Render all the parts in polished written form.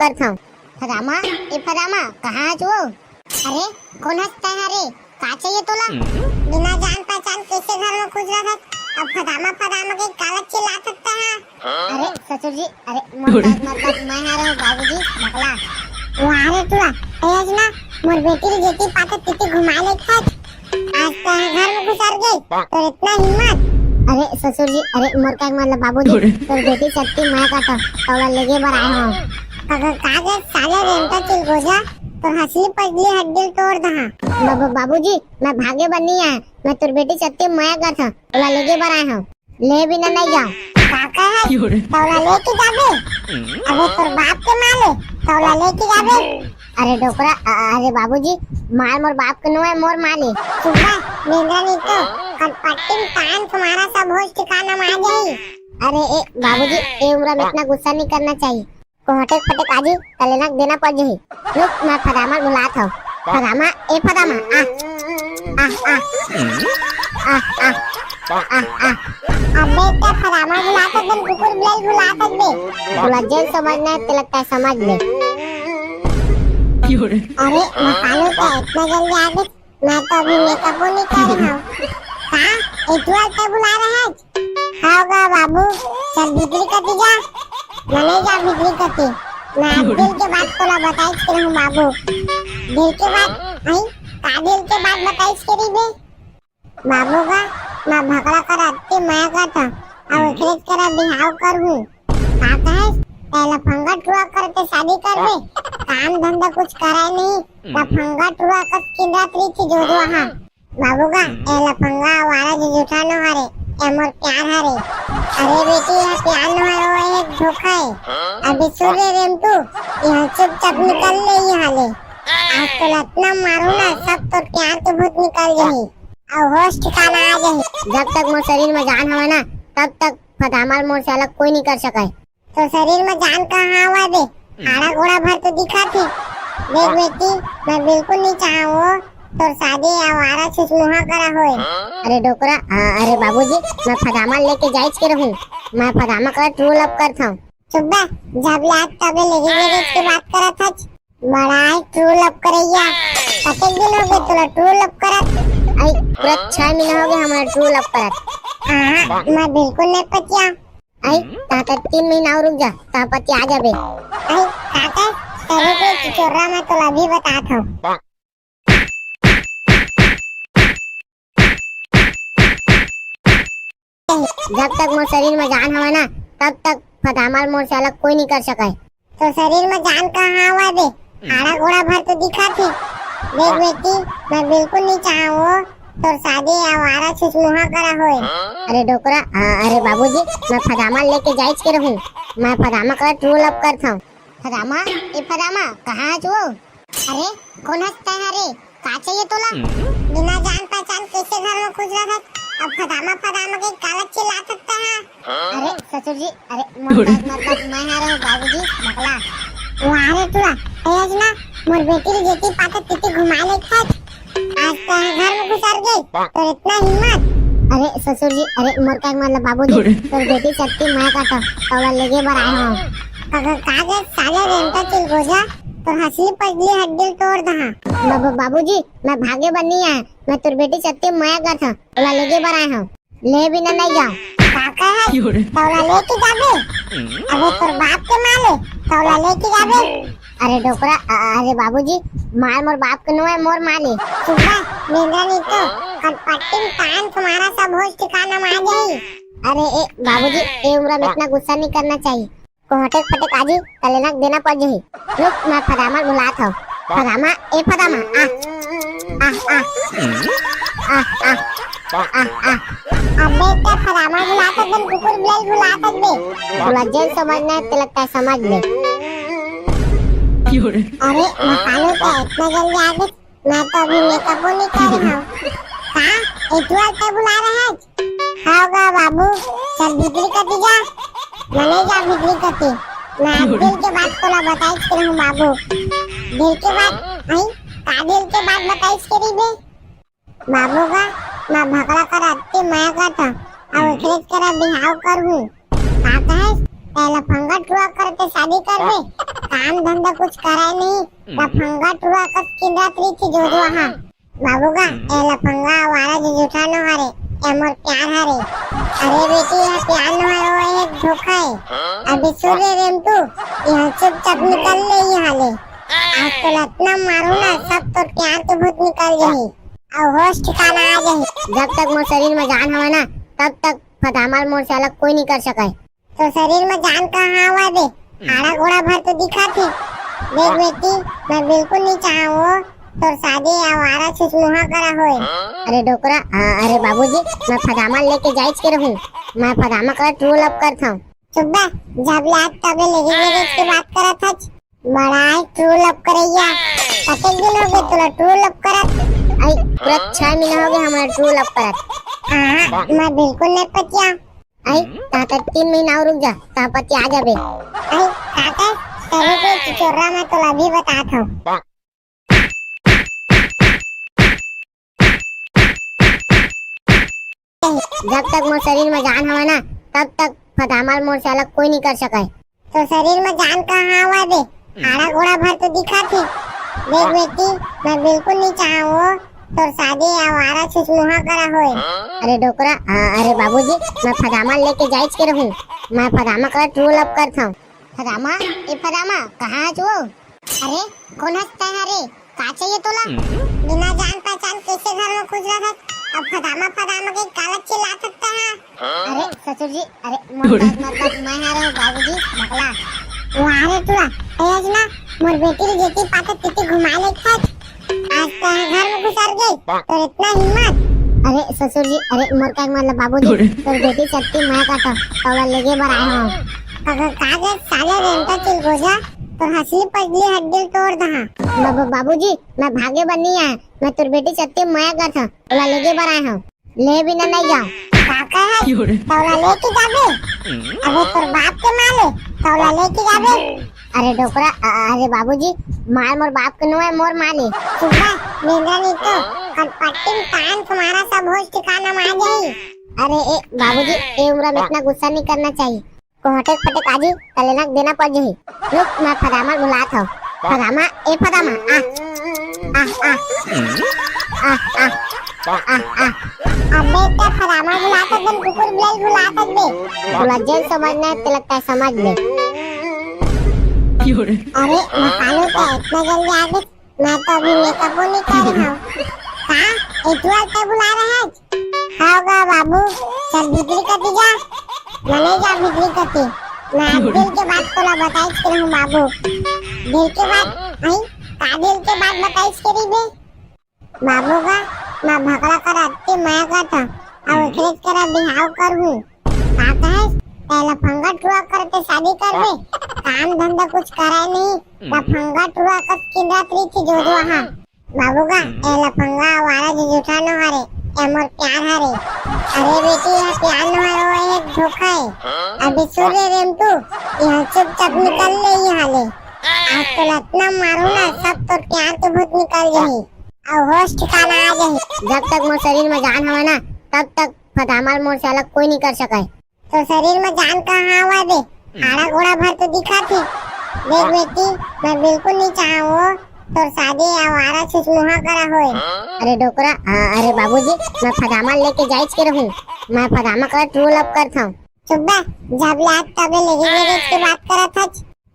करता हूँ। फदामा ए फदामा कहाँ है तू? अरे कौन हंसता है? अरे क्या चाहिए तोला? बिना जान पहचान कैसे घर में घुस रहा था? अब फदामा फदामा के काला चिल्ला सकता है? अरे ससुर जी, अरे मतलब मैं आ रहा हूँ बाबूजी बकला। वो आ रहे तोला तेज ना मोर बेटी की जेती पाते तिती घुमा ले खत आज तो घर में घुस गई तो इतना हिम्मत। अरे ससुर जी, अरे मोर का मतलब बाबूजी तो बेटी सत्ती मैं का तौला लेके बर आया हूँ। अगर कागज साले रेंटा चिल गोजा तो हंसली पजली हड्डी तोड़ दहा। बाबूजी मैं भागे बनी है, मैं तुर बेटी सत्ती मैं का था तौला लेके बर आया हूँ। ले भी नहीं जाओ काका है तौला लेके जाबे? अबे तोर बाप के माले तौला लेके जाबे? अरे डोकरा, अरे बाबूजी मार मोर बाप के नो है मोर माले सुबह मेरा नहीं तो कटपट्टी कान तुम्हारा सब होश ठिकाना में आ जाए। अरे ए बाबूजी ए उम्र में इतना गुस्सा नहीं करना चाहिए, कोहटे फटे आजी तलेनक देना पड़ जाए। रुक मैं फदामा बुलात हूँ। फदामा ए फदामा आ आ आ आ आ आ अबे क्या फदामा बुलाता तुम कुकुर बिल्ली बुलाता बे बुला जेल समझना है लगता है समझ ले। अरे मकानों का इतना जल्दी आ गए, मैं तो अभी मेकअप नहीं कर रहा हूँ। कहाँ इतना क्या बुला रहा है? होगा बाबू चल बिक्री करती जा। मैंने जा बिक्री करती मैं दिल के बात को बताई कर हूँ बाबू। दिल के बात नहीं का दिल के बात बताई करी बे बाबू का मैं भगड़ा कर आती मैं का था अब खेत करा बिहाव कर हूँ। का है पहला फंगा टुआ करते शादी कर बे काम धंधा कुछ करा नहीं लफंगा टुआ कर किंदात्री थी जो हाँ बाबू का ए लफंगा वाला जो जुठा न हारे एमर प्यार हारे। अरे बेटी यह प्यार न है वो एक धोखा है। अभी सूर्य रेम तू यह चुपचाप निकल ले यहाँ ले आज तो लतना मारू ना सब तो प्यार तो भूत निकल जाही और होश ठिकाना आ जाही। जब तक मोर शरीर में जान हवा ना तब तक फदामाल मोर से अलग कोई नहीं कर सके। तो शरीर में जान कहाँ हुआ बे? हाड़ा घोड़ा भर तो दिखा थी। देख बेटी मैं बिल्कुल नहीं चाहूँ तो शादी आवारा सुसमुहा करा होए। अरे डोकरा, अरे बाबूजी मैं फदामा लेके जाइच के रहूं, मैं फदामा का ट्रू लव करता हूँ। सुबह जब याद तबे लेके की बात करा था बड़ा ट्रू लव करैया कते दिन हो गए तोला ट्रू लव करत? आई पूरा 6 महीना हो गए हमारा ट्रू लव करत। मैं बिल्कुल नहीं पतिया। आई ताता 3 महीना और रुक जा ता पति आ जाबे। आई ताता तेरे को चिचोरा मैं तो अभी बताता हूँ। जब तक मोर शरीर में जान हवा ना तब तक फदामाल मोर से अलग कोई नहीं कर सके। तो शरीर में जान कहाँ हुआ बे? हाड़ा घोड़ा भर तो दिखा थी। देख बेटी मैं बिल्कुल नहीं चाहूँ तो शादी आवारा सुसमुहा करा होए। अरे डोकरा, अरे बाबूजी मैं फदामा लेके जाइच के रहूं, मैं फदामा का ट्रू लव करता हूँ। फदामा ए फदामा कहाँ है तू? अरे कौन हंसता है? अरे क्या चाहिए तोला? बिना जान पहचान कैसे घर में घुस रहा था? अब फदामा फदामा के काला चिल्ला सकता है? अरे ससुर जी, अरे मतलब मैं आ रहा हूँ बाबूजी बकला। वो आ रहे तोला तेज ना मोर बेटी की जेती पाते तिती घुमा ले खत आज तो घर में घुस गई तो इतना हिम्मत। अरे ससुर जी, अरे मोर का मतलब बाबूजी तो बेटी सत्ती मैं का तौला लेके बर आया हूँ। अगर कागज साले रेंटा चिल गोजा तो हंसली पजली हड्डी तोड़ दहा। बाबूजी मैं भागे बनी है, मैं तुर बेटी सत्ती मैं का था तौला लेके बर आया हूँ। ले भी नहीं जाओ काका है तौला लेके जाबे? अबे तोर बाप के माले तौला लेके जाबे? अरे डोकरा, अरे बाबूजी मार मोर बाप के नो है मोर माले सुबह मेरा नहीं तो कटपट्टी कान तुम्हारा सब होश ठिकाना में आ जाए। अरे ए बाबूजी ए उम्र में इतना गुस्सा नहीं करना चाहिए, कोहटे फटे आजी तलेनक देना पड़ जाए। रुक मैं फदामा बुलाता हूँ। फदामा ए फदामा आ आ आ आ आ आ अबे क्या फदामा बुलाता तुम कुकुर बिल्ली बुलाता बे बुला जेल समझना है लगता है समझ ले। अरे मकानों का इतना जल्दी आ गए, मैं तो अभी मेकअप नहीं कर रहा हूँ। कहाँ इतना क्या बुला रहा है? होगा बाबू चल बिक्री करती जा। मैंने जा बिक्री करती मैं दिल के बात को बताई कर हूँ बाबू। दिल के बात नहीं का दिल के बात बताई करी बे बाबू का मैं भगड़ा कर आती मैं का था अब खेत करा बिहाव कर हूँ। का है लफंगा टुआ करते शादी कर दे, काम धंधा कुछ कराए नहीं, लफंगा टुआ कस की रात रही थी जो हाँ बाबूगा ए लफंगा वाला जो जुठा न हारे ए मोर प्यार हारे। अरे बेटी यह प्यार न हारे वो एक धोखा है। अभी सूर्य रेम तू यहाँ चुपचाप निकल ले यहाँ ले, आज तो लतना मारू ना सब तो प्यार के भूत निकल जाही और होश ठिकाना आ जाही। जब तक मोर शरीर में जान हवे ना तब तक फदामाल मोर से अलग कोई नहीं कर सके। तो शरीर में जान कहाँ आवा दे, हाड़ा घोड़ा भर तो दिखा थी। देख बेटी मैं बिल्कुल नहीं चाहूँ तो शादी आवारा छुछमुहा करा होए। अरे डोकरा अरे बाबूजी मैं फदामा लेके जाइच के रहूं, मैं फदामा का ट्रू लव करता हूं। चुप बे जब लात तबे लेगी मेरे की बात करा था। बड़ा है ट्रू लव करैया, कते दिन हो गए तोला ट्रू लव करत? आई पूरा 6 महीना हो गए हमारा ट्रू लव करत। हां मैं बिल्कुल नहीं पतिया। आई ताता 3 महीना और रुक जा ता पति आ जाबे। आई ताता तेरे को चिचोरा मैं तोला भी बताता हूं। जब तक मोर शरीर में जान हवे ना तब तक फदामाल मोर से अलग कोई नहीं कर सके। तो शरीर में जान कहाँ आवा दे, हाड़ा घोड़ा भर तो दिखा थी। देख बेटी मैं बिल्कुल नहीं चाहूँ तो शादी आवारा छुछमुहा करा होए। अरे डोकरा अरे बाबूजी मैं फदामा लेके जाइच के रहूं, मैं फदामा का ट्रू लव करता हूं। फदामा ए फदामा कहाँ है तू? अरे कौन हंसता है रे, का चाहिए तोला? बिना जान पहचान कैसे घर में घुस रहा था? अब फदामा फदामा के काला चिल्ला सकता है? अरे ससुर जी अरे मतलब मैं आ रहा हूँ बाबूजी बकला। वो आ रहे तू तेज ना मोर बेटी री जेती पाता तिती घुमा ले खत आज तो घर में घुसर गई तो इतना हिम्मत। अरे ससुर जी अरे मोर का मतलब बाबूजी तोर बेटी सत्ती मैं काटा तौला लेगे बर आया हूँ। कागज साले रेंटा चिल गोजा तो हंसली पजली हड्डी तोड़ दहा। बाबूजी मैं भागे बनी है, मैं तोर बेटी सत्ती मैं का था तौला लेगे बर आया हूँ, ले भी नहीं जाओ। काका है तौला लेके जाबे? अबे तोर बाप के माले तौला लेके जाबे? अरे डोकरा अरे बाबूजी मार मोर बाप के नो है मोर माले। सुबह नींदा नहीं तो कटपट्टी कान तुम्हारा सब होश ठिकाना में आ जाई। अरे ए बाबूजी ए उम्र में इतना गुस्सा नहीं करना चाहिए, को हटक फटक आजी तलेना देना पड़ जाही। रुक मैं फदामा बुलाता हूँ। फदामा ए फदामा आ आ आ आ आ आ अबे क्या फदामा बुलाता तुम कुकुर बिल्ली बुलाता बे, तुला जेल समझना है तो लगता है समझ ले। अरे मकानों पे इतना जल्दी आ गए, मैं तो अभी मेकअप नहीं कर रहा हूँ। कहाँ इतवाल पे बुला रहे हैं? होगा बाबू चल भीतरी कती जा, मैंने जा भीतरी कती। मैं दिल के बात तोला बताइस के रहूँ बाबू। दिल के बात आई का दिल के बात बताइस के रही बे बाबू का मैं भगड़ा कर अत्ते मैं का था और एकरे करा बिहाव कर हूँ। का कहे पहला फंगा टुआ करते शादी कर दे, काम धंधा कुछ कराए नहीं, लफंगा टुआ कस की रात रही थी जो हाँ बाबूगा ए लफंगा वाला जो जुठा न हारे ए मोर प्यार हारे। अरे बेटी यह प्यार न हारे वो एक धोखा है। अभी सूर्य रेम तू यहाँ चुपचाप निकल ले यहाँ ले, आज तो लतना मारू ना सब तो प्यार के भूत निकल जाही और होश ठिकाना आ जाही। जब तक मोर शरीर में जान हवे ना तब तक फदामाल मोर से अलग कोई नहीं कर सके। तो शरीर में जान कहाँ आवा दे, हाड़ा घोड़ा भर तो दिखा थी। देख बेटी मैं बिल्कुल नहीं चाहूँ तो शादी आवारा छुछमुहा करा होए। अरे डोकरा अरे बाबूजी मैं फदामा लेके जाइच के रहूं, मैं फदामा का ट्रू लव करता हूँ। चुप बे जब लात तबे लेगी मेरे की बात करा था।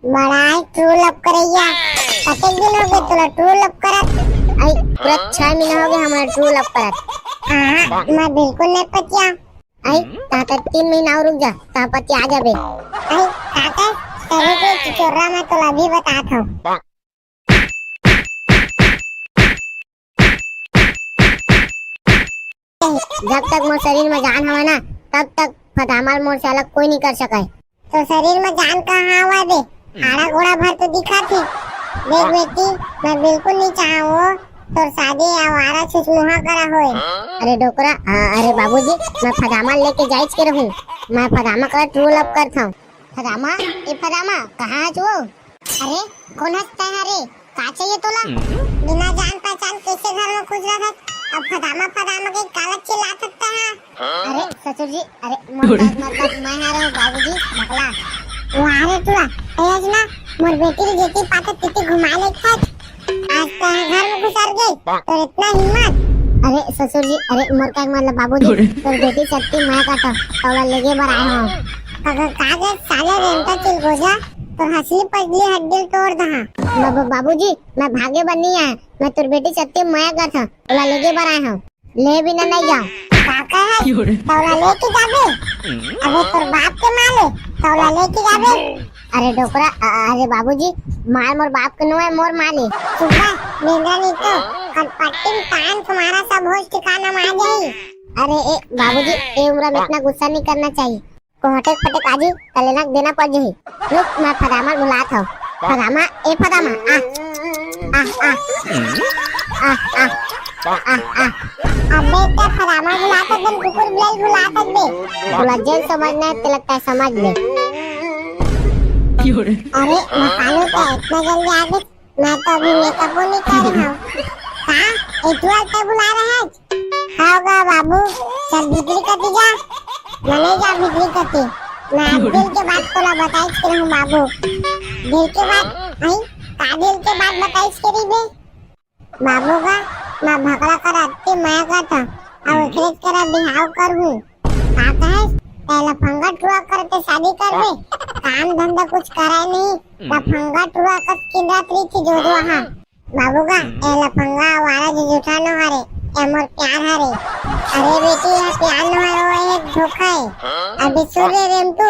बड़ा है ट्रू लव करैया, कते दिन हो गए तोला ट्रू लव करत? आई पूरा 6 महीना हो गए हमारा ट्रू लव करत। हां मैं बिल्कुल नहीं पतिया। आई ताता 3 महीना और रुक जा ता पति आ जाबे। आई काका तेरे को चिचोरा मैं तोला भी बताता हूँ। जब तक मोर शरीर में जान हवे ना तब तक फदामाल मोर से अलग कोई नहीं कर सके। तो शरीर में जान कहाँ आवा दे, हाड़ा घोड़ा भर तो दिखा थी। देख बेटी मैं बिल्कुल नहीं चाहूँ तो शादी आवारा छुछमुहा करा होए। अरे डोकरा अरे बाबूजी मैं फदामा लेके जाइच के रहूं, मैं फदामा का ट्रू लव करता हूँ। फदामा ए फदामा कहाँ है तू? अरे कौन हंसता है रे, का चाहिए तोला? बिना जान पहचान कैसे घर में घुस रहा था? अब फदामा फदामा के काला चिल्ला सकता है? अरे ससुर जी अरे मतलब मैं आ रहा हूँ बाबूजी बकला। वारे तुला आज ना मोर बेटी री जेती पाता तिती घुमा ले खत आज तो घर में घुसर गई तो इतना हिम्मत। अरे ससुर जी, अरे मोर का मतलब बाबूजी तोर बेटी सत्ती मैं काटा तौला लेगे बर आए हो। अगर कागज साले रेंटा चिल गोजा तो हसली पजली हड्डी तोड़ दहा। बाबूजी मैं भागे बनी है, मैं तोर बेटी सत्ती मैं का था तौला लेगे बर आए हो। ले भी ना नहीं जाओ काका है तौला लेके जाबे। अबे तोर बाप के माले तौला लेके जाबे। अरे डोकरा, अरे बाबूजी मार मोर बाप के नो है मोर माले सुबह मेरा नहीं तो कल पट्टी में कान तुम्हारा सब होश ठिकाना में आ जाए। अरे ए बाबूजी ए उम्र में इतना गुस्सा नहीं करना चाहिए, को हटे फटे काजी तलेनक देना पड़ जाए। रुक मैं फदामा बुलात हूं। फदामा ए फदामा आ आ आ आ आ आ अबे क्या फदामा बुलाता दिन कुकुर बिल्ली बुलाता बे बुला जेल समझना है लगता है समझ ले। अरे मकानो का इतना जल्दी आ गए, मैं तो अभी मेकअप नहीं कर रहा हूँ। हाँ इतना क्या बुला रहा है? होगा बाबू चल बिजली कटी जा। मैंने जा बिजली कटी मैं दिल के बात तोला बताइस के रहूं बाबू। दिल के बात नहीं का दिल के बात बताइस के री बे बाबू का मैं भगड़ा कर आते मैं का था अब खेत करा बिहाव कर हूँ। आता है पहला फंगा टुआ करते शादी कर बे काम धंधा कुछ करा नहीं ता फंगा टुआ कस किंदात्री थी जो वहां बाबू का पहला फंगा वाला जो जुठानो हरे एमर प्यार हरे। अरे बेटी यह प्यार न है वो एक धोखा है। अभी सूर्य रेम तू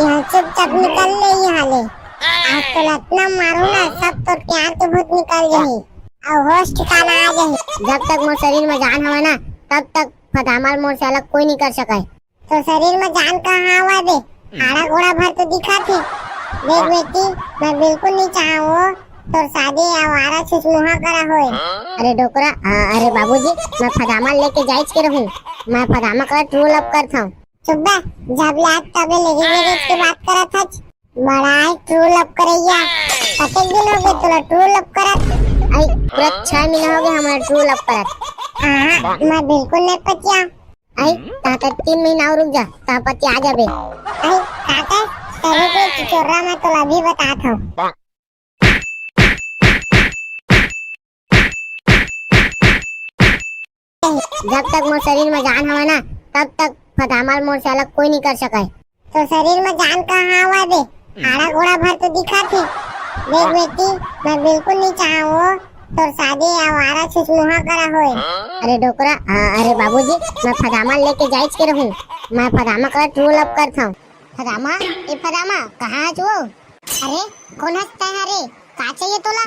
यह चुपचाप निकल ले यहाँ ले आज तो लतना मारू ना सब तो प्यार तो बहुत निकल जाही और होश ठिकाना आ जाही। जब तक मोर शरीर में जान हवा ना तब तक फदामाल मोर से अलग कोई नहीं कर सके। तो शरीर में जान कहाँ आवा दे हाड़ा घोड़ा भर तो दिखा थी। देख बेटी मैं बिल्कुल नहीं चाहूँ तो शादी आवारा सुसमुहा करा होए। अरे डोकरा, अरे बाबूजी मैं फदामा लेके जाइच के रहूं, मैं फदामा का ट्रू लव करता हूं। सुबह जब याद तबे लेके गए की बात करा था बड़ा है ट्रू लव करैया। कते दिन हो गए तोला ट्रू लव करत? आई पूरा 6 महीना हो गए हमारा ट्रू लव करत। हां मैं बिल्कुल नहीं पतिया। आई ताता 3 महीना और रुक जा ता पति आ जाबे। आई ताता तेरे को चोरा मैं तोला अभी बताता हूं। जब तक मोर शरीर में जान हवा ना तब तक फदामाल मोर से अलग कोई नहीं कर सके। तो शरीर में जान कहाँ आवा दे हाड़ा घोड़ा भर तो दिखा थी। देख बेटी मैं बिल्कुल नहीं चाहूँ तो शादी आवारा सुसमुहा करा होए। अरे डोकरा, अरे बाबूजी मैं फदामा लेके जाइच के रहूं, मैं फदामा का ट्रू लव करता हूँ। फदामा ए फदामा कहाँ है तू? अरे कौन हंसता है? अरे का चाहिए तोला?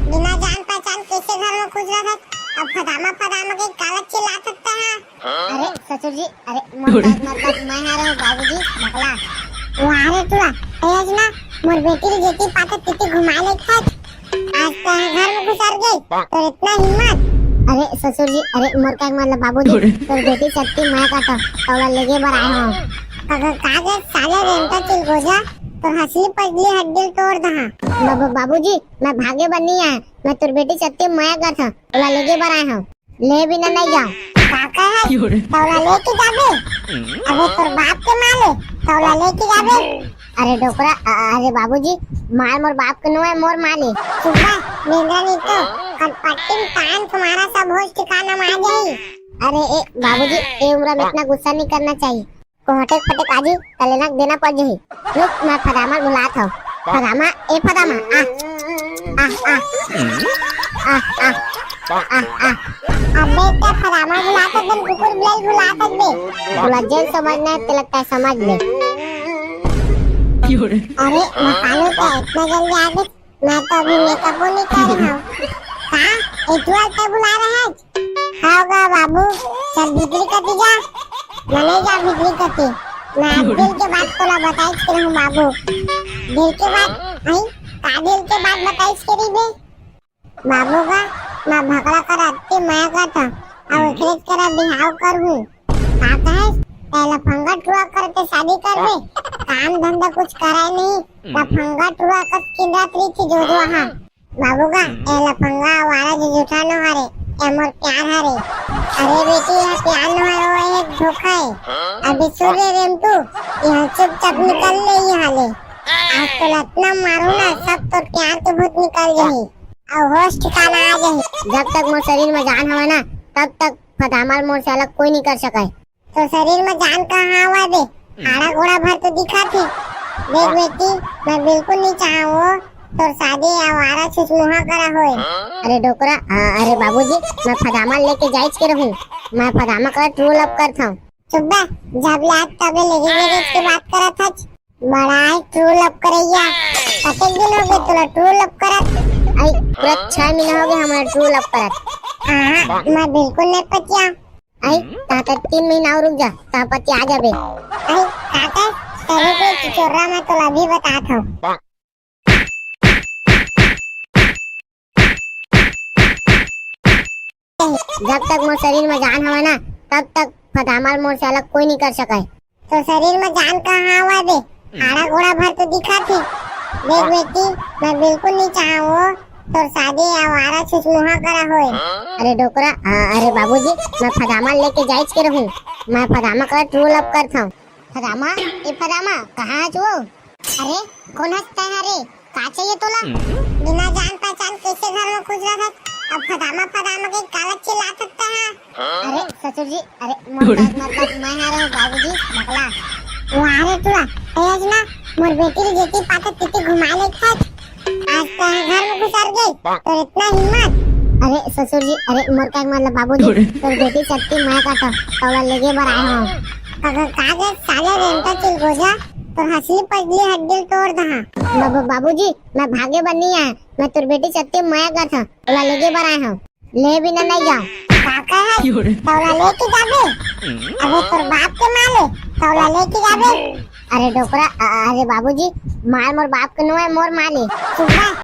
बिना जान पहचान कैसे घर में घुस रहा था? अब फदामा फदामा के काला चिल्ला सकता है? अरे ससुर जी, अरे मतलब मैं आ रहा हूँ बाबूजी बकला। वारे तुला आज ना मोर बेटी री जेती पाता तिती घुमा ले खत आज तो घर में घुसर गई तो इतना हिम्मत। अरे ससुर जी, अरे मोर का मतलब बाबूजी तोर बेटी सत्ती मैं का था तौला लेगे बर आए हो। अगर कागज साले रेंटा चिल गोजा तो हसली पजली हड्डी तोड़ दहा। बाबूजी मैं भागे बनी है, मैं तोर बेटी सत्ती मैं का था तौला लेगे बर आए हो। ले भी ना नहीं जाओ काका है तौला लेके जाबे। अबे तोर बाप के माले तौला लेके जाबे। अरे डोकरा, अरे बाबूजी मार मोर बाप के नो है मोर माले सुबह मेरा नहीं तो कल पट्टी में कान तुम्हारा सब होश ठिकाना में आ जाए। अरे ए बाबूजी ए उम्र में इतना गुस्सा नहीं करना चाहिए, को हटे फटे काजी तलेनक देना पड़ जाए। रुक मैं फदामा बुलाता हूँ। फदामा ए फदामा आ आ आ आ आ आ अबे क्या फदामा बुलाता दिन कुकुर बिल्ली बुलाता बे बुला जेल समझना है लगता है समझ ले। अरे मकानो का इतना जल्दी आ गए, मैं तो अभी मेकअप नहीं कर रहा हूँ। हाँ इतना क्या बुला रहा है? होगा बाबू चल बिजली कटी जा। मैंने जा बिजली कटी मैं दिल के बात तोला बताइस के रहूं बाबू। दिल के बात नहीं का दिल के बात बताइस के री बे बाबू का मैं भगड़ा कर आते मैं का था अब खेत करा बिहाव कर हूँ। आता है पहला फंगा टुआ करते शादी कर बे काम धंधा कुछ करा नहीं ता फंगा टुआ कस किंदात्री थी जो वहां बाबू का पहला फंगा वाला जो जुठानो हरे एमर प्यार हरे। अरे बेटी यह प्यार न है वो एक धोखा है। अभी सूर्य रेम तू यह चुपचाप निकल ले यहाँ ले आज तो इतना मारू ना सब तो प्यार के भूत निकल जाही और होश ठिकाना आ जाही। जब तक मोर शरीर में जान हवे ना तब तक फदामल मोर से अलग कोई नहीं कर सके। तो शरीर में जान कहाँ हवा दे, हाड़ा घोड़ा भर तो दिखा थी। देख बेटी, मैं बिल्कुल नहीं चाहूँ तो शादी आवारा छुछमुहा करा होए। अरे डोकरा, अरे बाबूजी, मैं फदामल लेके जाइच के रहूं। मैं फदामा का ट्रू लव करता हूँ। चुप बे, जब लात तबे लेके गए इसकी बात करा था। बड़ा है ट्रू लव करैया। कतेक दिन हो गए तुला ट्रू लव करत? आई पूरा 6 महीना हो गए हमारा ट्रू लव करत। हाँ, मैं बिल्कुल नहीं पतिया। आई ताता 3 महीना और रुक जा, ता पति आ जाबे। आई ताता तेरे को चिचोरा मैं तुला भी बताता हूँ। जब तक मोर शरीर में जान हवे ना तब तक फदामल मोर से अलग कोई नहीं कर सके। तो शरीर में जान कहाँ हवा दे, हाड़ा घोड़ा भर तो दिखा थी। देख बेटी, मैं बिल्कुल नहीं चाहूँ तो शादी आवारा छुछमुहा करा होए। अरे डोकरा, अरे बाबूजी, मैं फदामल लेके जाइच के रहूं। मैं फदामा का ट्रू लव करता हूँ। फदामा, ए फदामा, कहाँ है तू? अरे कौन हंसता है रे? का चाहिए तोला? बिना जान पहचान कैसे घर में घुस रहा था? अब फदामा के काला चिल्ला सकता है? अरे ससुर जी, अरे मतलब मैं आ रहा हूँ बाबूजी, बकला। वो आ रहे तुला, तेज ना, मोर बेटी री जेती पाता तिती घुमा ले खाच। आज तो घर में घुसर गई, तो इतना हिम्मत? अरे ससुर जी, अरे मोर का मतलब बाबूजी, तो बेटी सत्ती मैं काटा, तौला लेके बर आया हूँ। कागज साले रेंटा चिल गोजा, तो हंसली पजली हड्डी तोड़ दहा। बाबूजी, मैं भागे बनी है, मैं तुर बेटी सत्ती मैं का था, तौला लेके बर आया हूँ। ले भी नहीं जाओ। काका है, तौला लेके जाबे? अबे तुर बाप के माले, तौला लेके जाबे? अरे डोकरा, अरे बाबूजी, मार मोर बाप के नो है, मोर माले। सुबह